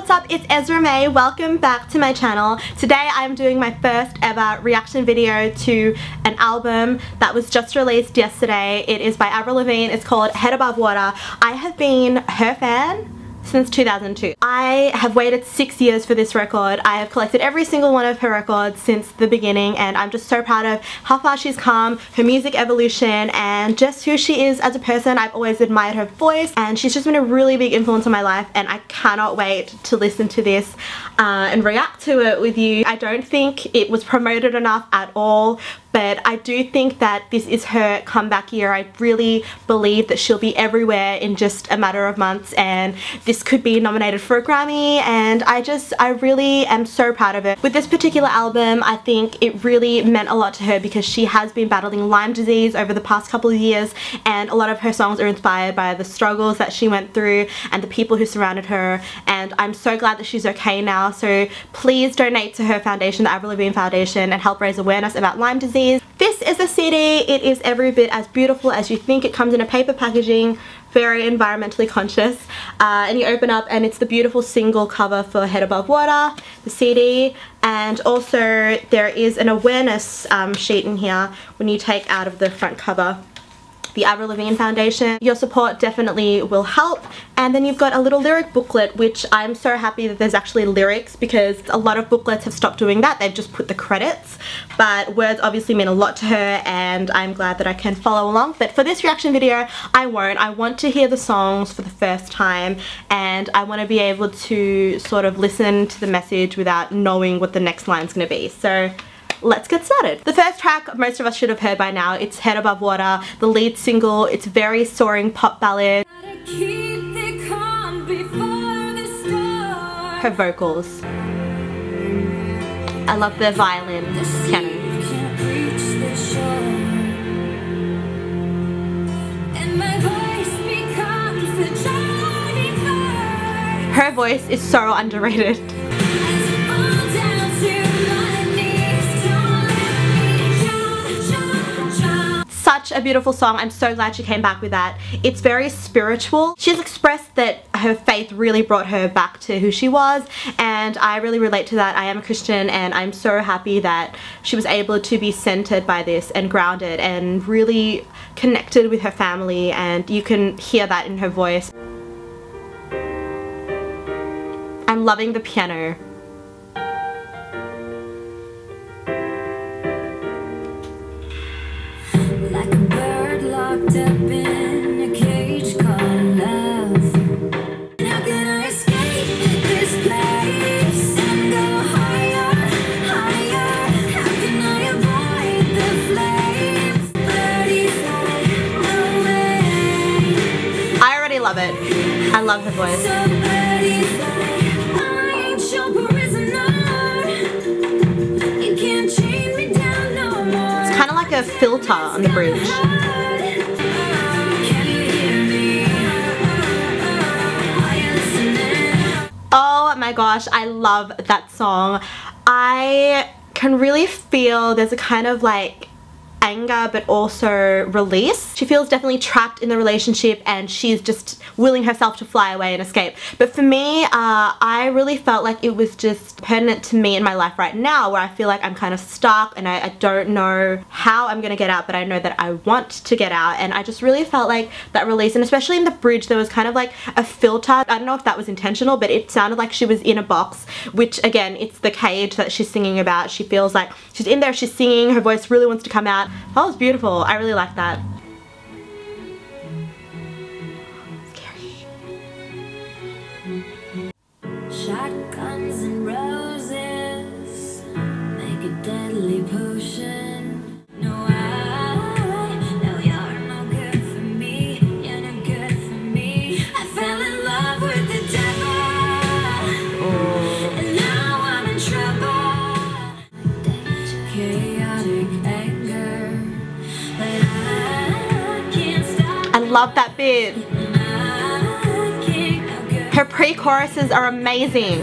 what's up? It's Ezra May. Welcome back to my channel. Today I'm doing my first ever reaction video to an album that was just released yesterday. It is by Avril Lavigne. It's called Head Above Water. I have been her fan since 2002. I have waited 6 years for this record. I have collected every single one of her records since the beginning, and I'm just so proud of how far she's come, her music evolution, and just who she is as a person. I've always admired her voice, and she's just been a really big influence on my life, and I cannot wait to listen to this and react to it with you. I don't think it was promoted enough at all, but I do think that this is her comeback year. I really believe that she'll be everywhere in just a matter of months, and this could be nominated for a Grammy, and I really am so proud of it. With this particular album, I think it really meant a lot to her because she has been battling Lyme disease over the past couple of years, and a lot of her songs are inspired by the struggles that she went through and the people who surrounded her, and I'm so glad that she's okay now. So please donate to her foundation, the Avril Lavigne Foundation, and help raise awareness about Lyme disease. This is a CD. It is every bit as beautiful as you think. It comes in a paper packaging, very environmentally conscious, and you open up and it's the beautiful single cover for Head Above Water, the CD, and also there is an awareness sheet in here when you take out of the front cover the Avril Lavigne Foundation. Your support definitely will help. And then you've got a little lyric booklet, which I'm so happy that there's actually lyrics, because a lot of booklets have stopped doing that. They've just put the credits, but words obviously mean a lot to her, and I'm glad that I can follow along. But for this reaction video, I won't. I want to hear the songs for the first time, and I want to be able to sort of listen to the message without knowing what the next line's going to be. So let's get started. The first track most of us should have heard by now. It's Head Above Water, the lead single. It's a very soaring pop ballad. Her vocals. I love the violin piano. Her voice is so underrated. Such a beautiful song. I'm so glad she came back with that. It's very spiritual. She's expressed that her faith really brought her back to who she was, and I really relate to that. I am a Christian, and I'm so happy that she was able to be centered by this and grounded and really connected with her family, and you can hear that in her voice. I'm loving the piano. Like a bird locked up in a cage called love. How can I escape this place and go higher, higher? How can I avoid the flames? No way. I already love it. I love her voice. I ain't your prisoner. You can't chain me down no more. It's kind of like a filter on the bridge. Oh my gosh, I love that song. I can really feel there's a kind of like anger but also release. She feels definitely trapped in the relationship, and she's just willing herself to fly away and escape. But for me, I really felt like it was just pertinent to me in my life right now, where I feel like I'm kind of stuck and I don't know how I'm gonna get out, but I know that I want to get out. And I just really felt like that release, and especially in the bridge there was kind of like a filter. I don't know if that was intentional, but it sounded like she was in a box, which again, it's the cage that she's singing about. She feels like she's in there, she's singing, her voice really wants to come out. That was beautiful. I really like that. Scary. Shotguns and roses make a deadly potion. No, you're no good for me. You're no good for me. I fell in love with the devil, and now I'm in trouble. Chaotic anger, but I can't stop. I love that bit. Her pre-choruses are amazing.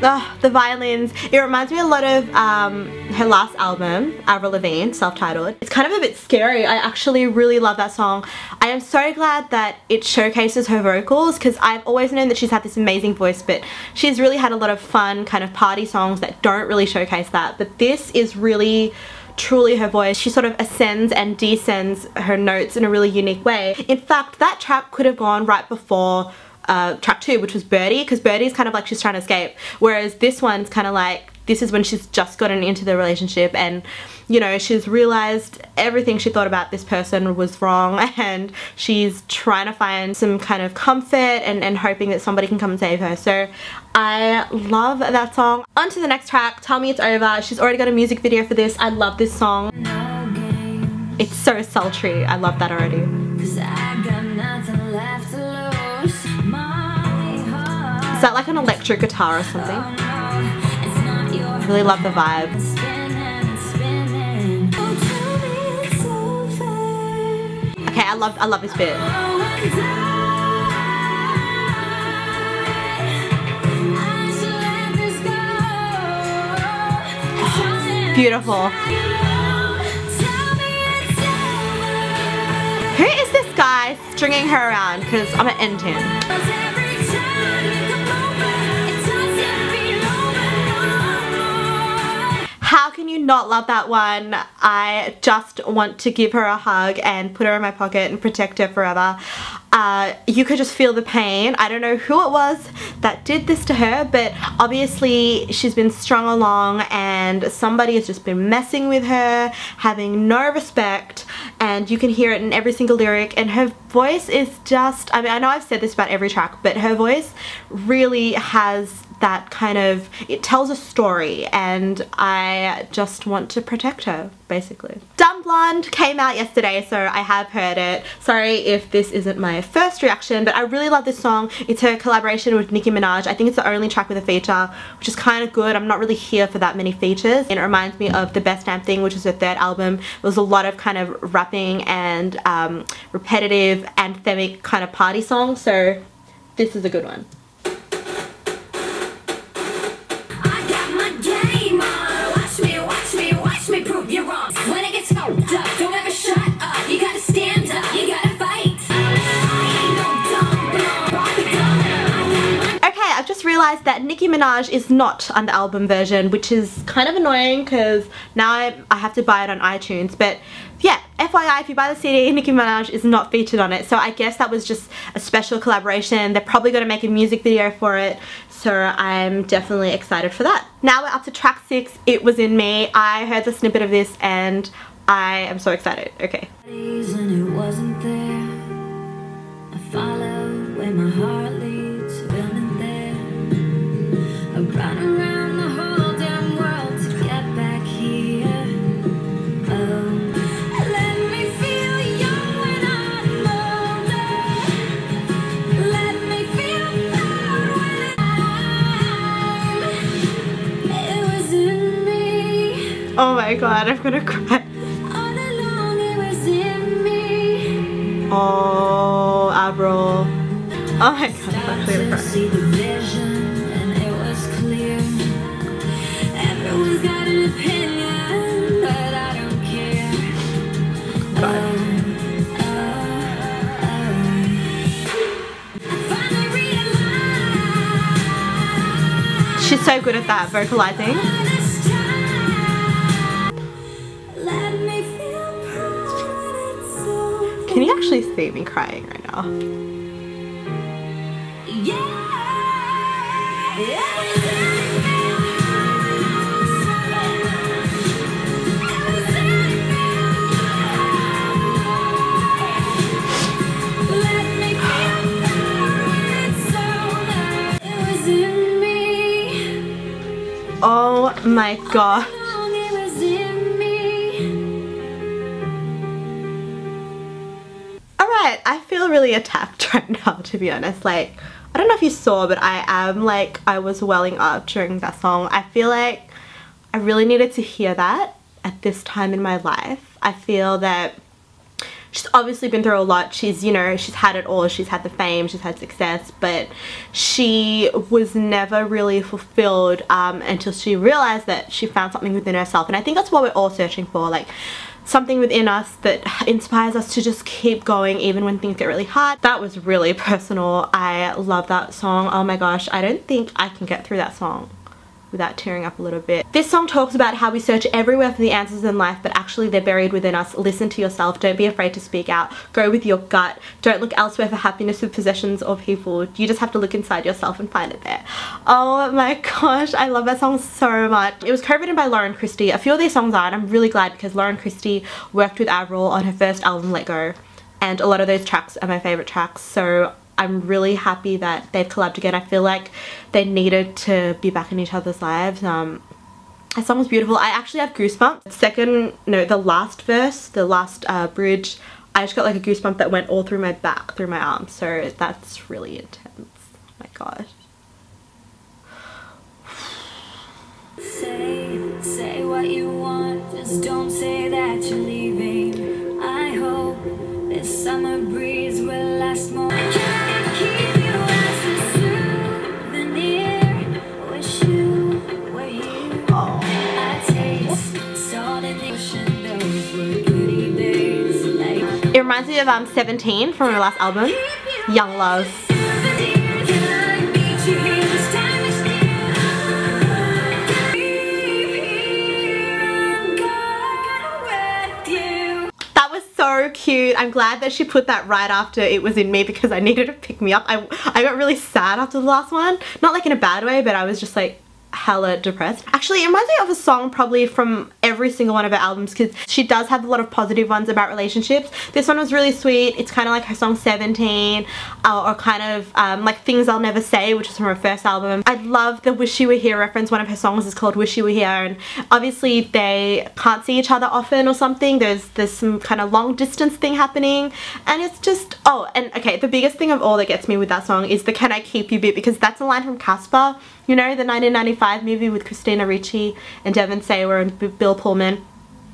The violins. It reminds me a lot of her last album, Avril Lavigne, self-titled. It's kind of a bit scary. I actually really love that song. I am so glad that it showcases her vocals, because I've always known that she's had this amazing voice, but she's really had a lot of fun kind of party songs that don't really showcase that. But this is really truly her voice. She sort of ascends and descends her notes in a really unique way. In fact, that track could have gone right before track 2, which was Birdie, because Birdie is kind of like she's trying to escape, whereas this one's kind of like this is when she's just gotten into the relationship and, you know, she's realized everything she thought about this person was wrong, and she's trying to find some kind of comfort and hoping that somebody can come and save her. So I love that song. On to the next track, Tell Me It's Over. She's already got a music video for this. I love this song. It's so sultry. I love that already. Is that like an electric guitar or something? I really love the vibe. Okay, I love this bit. Beautiful. Who is this guy stringing her around? Because I'm gonna end him. How can you not love that one? I just want to give her a hug and put her in my pocket and protect her forever. You could just feel the pain. I don't know who it was that did this to her, but obviously she's been strung along and somebody has just been messing with her, having no respect, and you can hear it in every single lyric. And her voice is just, I mean, I know I've said this about every track, but her voice really has that kind of, it tells a story, and I just want to protect her, basically. Dumb Blonde came out yesterday, so I have heard it. Sorry if this isn't my first reaction, but I really love this song. It's her collaboration with Nicki Minaj. I think it's the only track with a feature, which is kind of good. I'm not really here for that many features. And it reminds me of The Best Damn Thing, which is her third album. There was a lot of kind of rapping and repetitive, anthemic kind of party songs, so this is a good one. Don't ever shut up, you gotta stand up, you gotta fight. Okay, I've just realised that Nicki Minaj is not on the album version, which is kind of annoying because now I have to buy it on iTunes. But yeah, FYI, if you buy the CD, Nicki Minaj is not featured on it, so I guess that was just a special collaboration. They're probably going to make a music video for it, so I'm definitely excited for that. Now we're up to track 6, It Was In Me. I heard the snippet of this and I am so excited. Okay. It wasn't there. I followed where my heart leads, feeling there. I run around the whole damn world to get back here. Oh, let me feel young when I'm older. Let me feel proud when it was in me. Oh my god, I'm gonna cry. Oh, Avril. Oh my god, I'm actually gonna cry. She's so good at that, vocalizing. Can you actually see me crying right now? Oh my god. I feel really attacked right now, to be honest. Like, I don't know if you saw, but I was welling up during that song. I feel like I really needed to hear that at this time in my life. I feel that she's obviously been through a lot. She's, you know, she's had it all. She's had the fame, she's had success, but she was never really fulfilled until she realized that she found something within herself. And I think that's what we're all searching for, like something within us that inspires us to just keep going even when things get really hard. That was really personal. I love that song. Oh my gosh, I don't think I can get through that song without tearing up a little bit. This song talks about how we search everywhere for the answers in life, but actually they're buried within us. Listen to yourself. Don't be afraid to speak out. Go with your gut. Don't look elsewhere for happiness with possessions or people. You just have to look inside yourself and find it there. Oh my gosh, I love that song so much. It was co-written by Lauren Christy. A few of these songs are, and I'm really glad because Lauren Christy worked with Avril on her first album, Let Go, and a lot of those tracks are my favorite tracks. So I'm really happy that they've collabed again. I feel like they needed to be back in each other's lives. That song was beautiful. I actually have goosebumps. The last verse, the last bridge, I just got like a goosebump that went all through my back, through my arms. So that's really intense. Oh my gosh. Say what you want, just don't say that you're leaving. I hope this summer breeze will last more. I can't keep you as a souvenir. Wish you were here. I taste salt in the ocean, those were pretty days. Like It reminds me of 17 from her last album, Young Love. So cute. I'm glad that she put that right after It Was In Me because I needed to pick me up. I got really sad after the last one. Not like in a bad way, but I was just like hella depressed. Actually, it reminds me of a song probably from every single one of her albums because she does have a lot of positive ones about relationships. This one was really sweet. It's kind of like her song 17 or kind of like Things I'll Never Say, which is from her first album. I love the Wish You Were Here reference. One of her songs is called Wish You Were Here, and obviously they can't see each other often or something. There's some kind of long distance thing happening, and it's just, oh, and okay, the biggest thing of all that gets me with that song is the Can I Keep You bit, because that's a line from Casper. You know, the 1995 movie with Christina Ricci and Devon Sawa and Bill Pullman.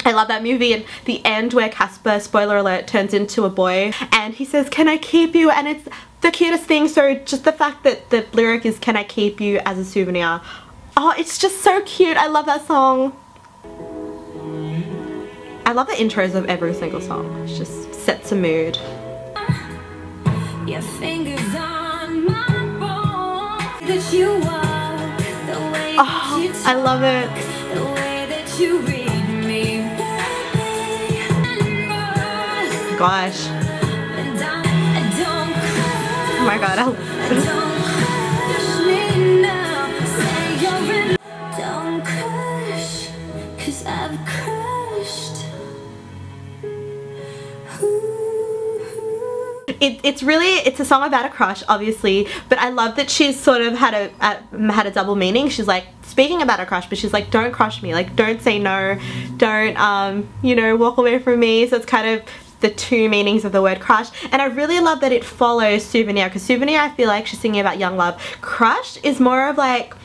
I love that movie, and the end where Casper, spoiler alert, turns into a boy and he says, "Can I keep you?" and it's the cutest thing. So just the fact that the lyric is "Can I keep you as a souvenir?" Oh, it's just so cute. I love that song. I love the intros of every single song. It just sets a mood. your fingers on my bones, that you walk, the way that you talk, I love it. the way that you read me, Gosh. and I don't cry. Oh my god, I love it. Don't push me now, say you're in. Don't crush, 'cause I've crushed. It's a song about a crush, obviously, but I love that she's sort of had a double meaning. She's like speaking about a crush, but she's like, don't crush me, like don't say no, don't you know, walk away from me. So it's kind of the two meanings of the word crush, and I really love that it follows Souvenir, because Souvenir, I feel like she's singing about young love. Crush is more of like,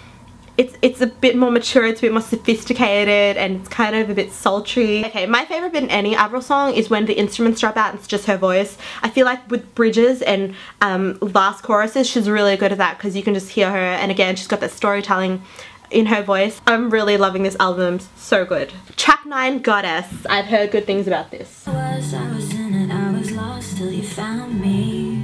it's a bit more mature, it's a bit more sophisticated, and it's kind of a bit sultry. Okay, my favorite bit in any Avril song is when the instruments drop out and it's just her voice. I feel like with bridges and last choruses, she's really good at that because you can just hear her, and again, she's got that storytelling in her voice. I'm really loving this album, so good. Track 9, Goddess. I've heard good things about this. I was in it, I was lost till you found me.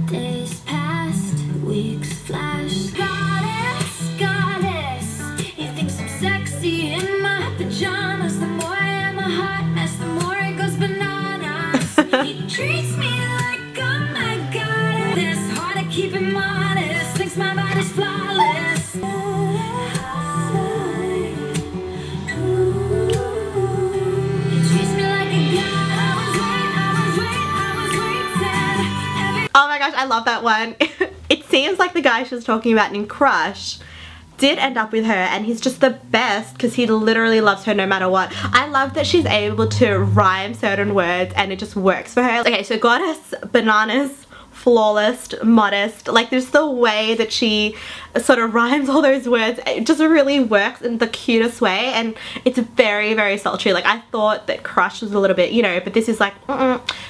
Days passed, weeks flashed. Goddess, goddess, you think I'm sexy in my pajamas. The more I am a hot mess, the more it goes bananas. He treats me like I'm my goddess. This hard to keep him honest, thinks my body's flawless. Oh my gosh, I love that one. It seems like the guy she was talking about in Crush did end up with her, and he's just the best because he literally loves her no matter what. I love that she's able to rhyme certain words and it just works for her. Okay, so Goddess, bananas, flawless, modest. Like there's the way that she sort of rhymes all those words. It just really works in the cutest way, and it's very, very sultry. Like I thought that Crush was a little bit, you know, but this is like,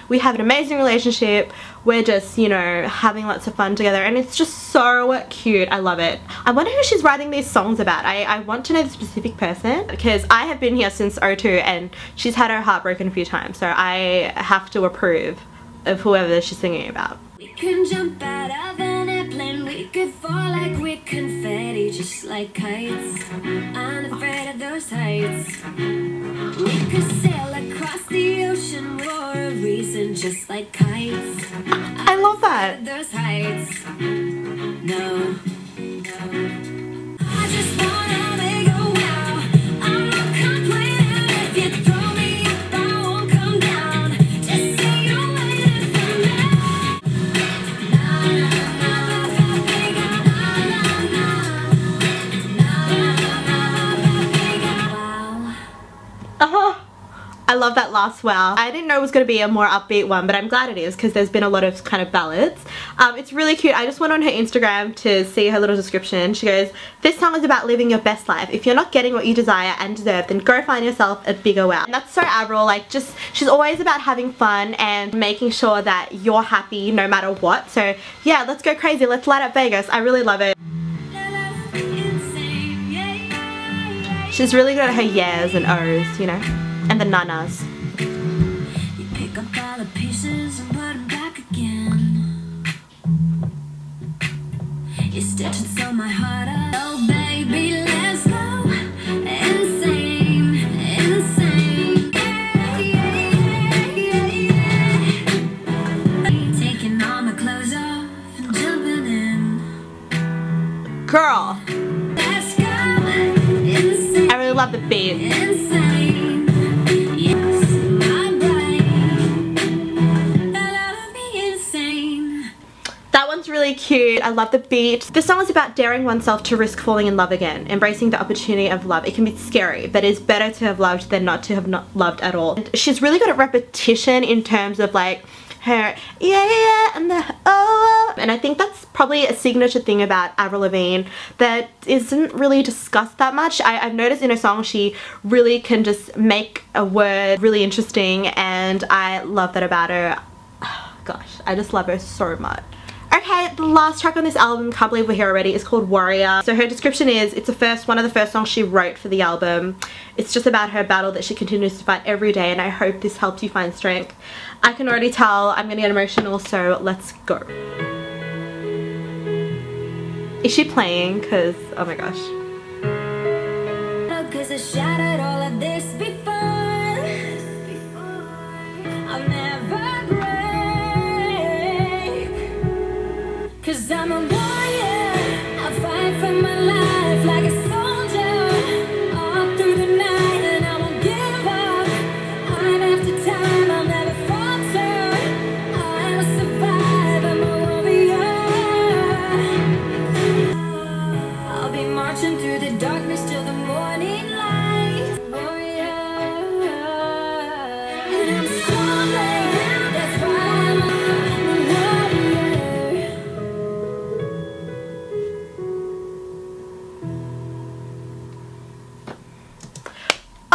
we have an amazing relationship. We're just, you know, having lots of fun together, and it's just so cute. I love it. I wonder who she's writing these songs about. I want to know the specific person, because I have been here since '02 and she's had her heart broken a few times, so I have to approve of whoever she's singing about. We can jump out of an airplane, we could fall like we're confetti, just like kites, unafraid of those heights. We could sail across the ocean for a reason, just like kites. I love that. Those heights. No. I just wanna make a wow. I'm not complaining if you throw me up, I won't come down. Just say you're waiting for me. Na na na, papiga. Na na na, wow. I love that last wow. I didn't know it was going to be a more upbeat one, but I'm glad it is, because there's been a lot of kind of ballads. It's really cute. I just went on her Instagram to see her little description. She goes, this song is about living your best life. If you're not getting what you desire and deserve, then go find yourself a bigger wow. And that's so Avril. Like, just, she's always about having fun and making sure that you're happy no matter what. So yeah, let's go crazy. Let's light up Vegas. I really love it. She's really good at her yeahs and ohs, you know, and the nanas. You pick up all the pieces and put them back again. You're stitching so my heart up. Oh baby, let's go insane, insane. Taking all my clothes off and jumping in. Girl, Let's go insane. I really love the beat. Insane, yes, my brain. That'll be insane. That one's really cute. I love the beat. This song is about daring oneself to risk falling in love again, embracing the opportunity of love. It can be scary, but it's better to have loved than not to have not loved at all. And she's really good at repetition in terms of like her yeah and the oh, and I think that's probably a signature thing about Avril Lavigne that isn't really discussed that much. I've noticed in her song she really can just make a word really interesting, and I love that about her. Oh, gosh, I just love her so much. Okay, the last track on this album, can't believe we're here already, is called Warrior. So her description is, it's one of the first songs she wrote for the album. It's just about her battle that she continues to fight every day, and I hope this helps you find strength. I can already tell I'm gonna get emotional, so let's go. Is she playing? Cause, oh my gosh. Cause I shattered all of this before. I'll never break. Cause I'm a warrior. I'll fight for my life like a soldier. All through the night, and I won't give up. Time after time, I'll never falter. I will survive, I'm a warrior. I'll be marching through the darkness till the morning light. Warrior. And I'm stronger, that's why I'm a warrior.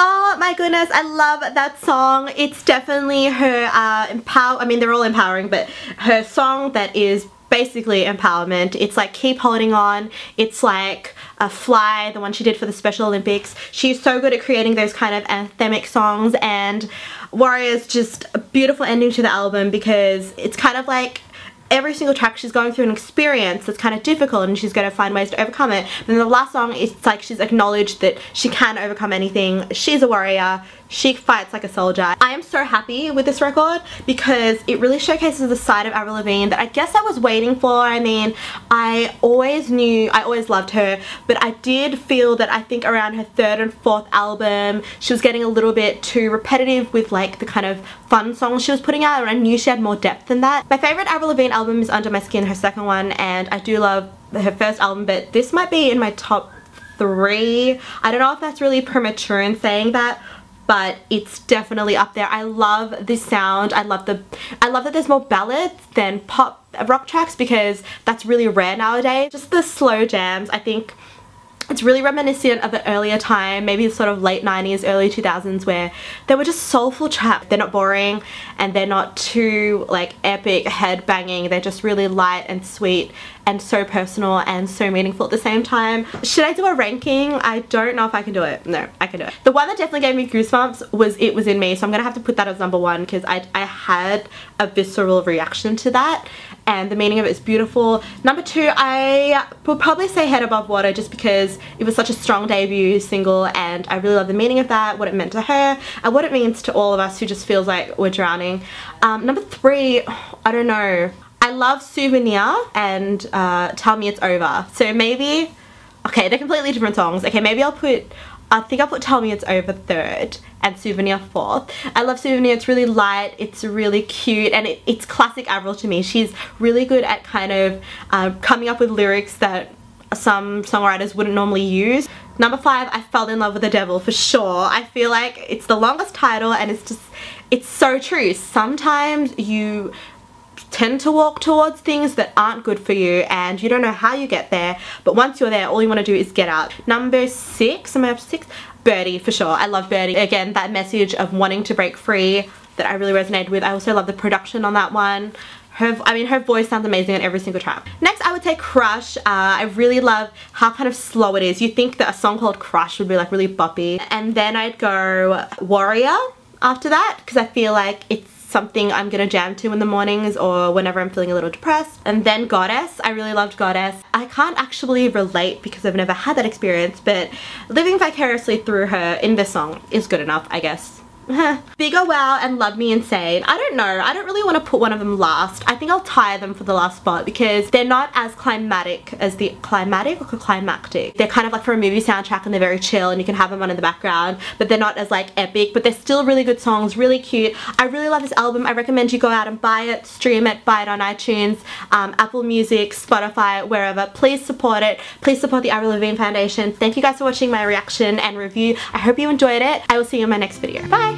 Oh my goodness, I love that song. It's definitely her I mean, they're all empowering, but her song that is basically empowerment. It's like Keep Holding On. It's like Fly, the one she did for the Special Olympics. She's so good at creating those kind of anthemic songs, and Warrior's just a beautiful ending to the album, because it's kind of like every single track she's going through an experience that's kind of difficult, and she's going to find ways to overcome it. And then the last song, it's like she's acknowledged that she can overcome anything. She's a warrior. She fights like a soldier. I am so happy with this record because it really showcases the side of Avril Lavigne that I guess I was waiting for. I mean, I always loved her, but I did feel that I think around her third and fourth album she was getting a little bit too repetitive with like the kind of fun songs she was putting out, and I knew she had more depth than that. My favorite Avril Lavigne album is Under My Skin, her second one, and I do love her first album, but this might be in my top 3. I don't know if that's really premature in saying that, but it's definitely up there. I love this sound. I love that there's more ballads than pop rock tracks, because that's really rare nowadays. Just the slow jams, I think it's really reminiscent of an earlier time, maybe sort of late 90s, early 2000s, where they were just soulful tracks. They're not boring and they're not too like epic head banging. They're just really light and sweet and so personal and so meaningful at the same time. Should I do a ranking? I don't know if I can do it. No, I can do it. The one that definitely gave me goosebumps was It Was In Me, so I'm gonna have to put that as #1 because I had a visceral reaction to that, and the meaning of it is beautiful. #2, I would probably say Head Above Water, just because it was such a strong debut single and I really love the meaning of that, what it meant to her, and what it means to all of us who just feels like we're drowning. #3, I don't know. I love Souvenir and Tell Me It's Over. So maybe, okay, they're completely different songs. Okay, maybe I think I'll put Tell Me It's Over 3rd and Souvenir 4th. I love Souvenir. It's really light, it's really cute, and it's classic Avril to me. She's really good at kind of coming up with lyrics that some songwriters wouldn't normally use. #5, I Fell In Love With The Devil, for sure. I feel like it's the longest title and it's so true. Sometimes you tend to walk towards things that aren't good for you and you don't know how you get there, but once you're there, all you want to do is get out. #6, am I up to 6? Birdie, for sure. I love Birdie. Again, that message of wanting to break free that I really resonated with. I also love the production on that one. Her voice sounds amazing on every single track. Next, I would say Crush. I really love how kind of slow it is. You think that a song called Crush would be like really boppy. And then I'd go Warrior after that, because I feel like it's something I'm gonna jam to in the mornings or whenever I'm feeling a little depressed. And then Goddess. I really loved Goddess. I can't actually relate because I've never had that experience, but living vicariously through her in this song is good enough, I guess. Bigger Wow and Love Me Insane. I don't know. I don't really want to put one of them last. I think I'll tie them for the last spot because they're not as climatic as the climactic. They're kind of like for a movie soundtrack and they're very chill and you can have them on in the background, but they're not as like epic, but they're still really good songs, really cute. I really love this album. I recommend you go out and buy it, stream it, buy it on iTunes, Apple Music, Spotify, wherever. Please support it. Please support the Avril Lavigne Foundation. Thank you guys for watching my reaction and review. I hope you enjoyed it. I will see you in my next video. Bye!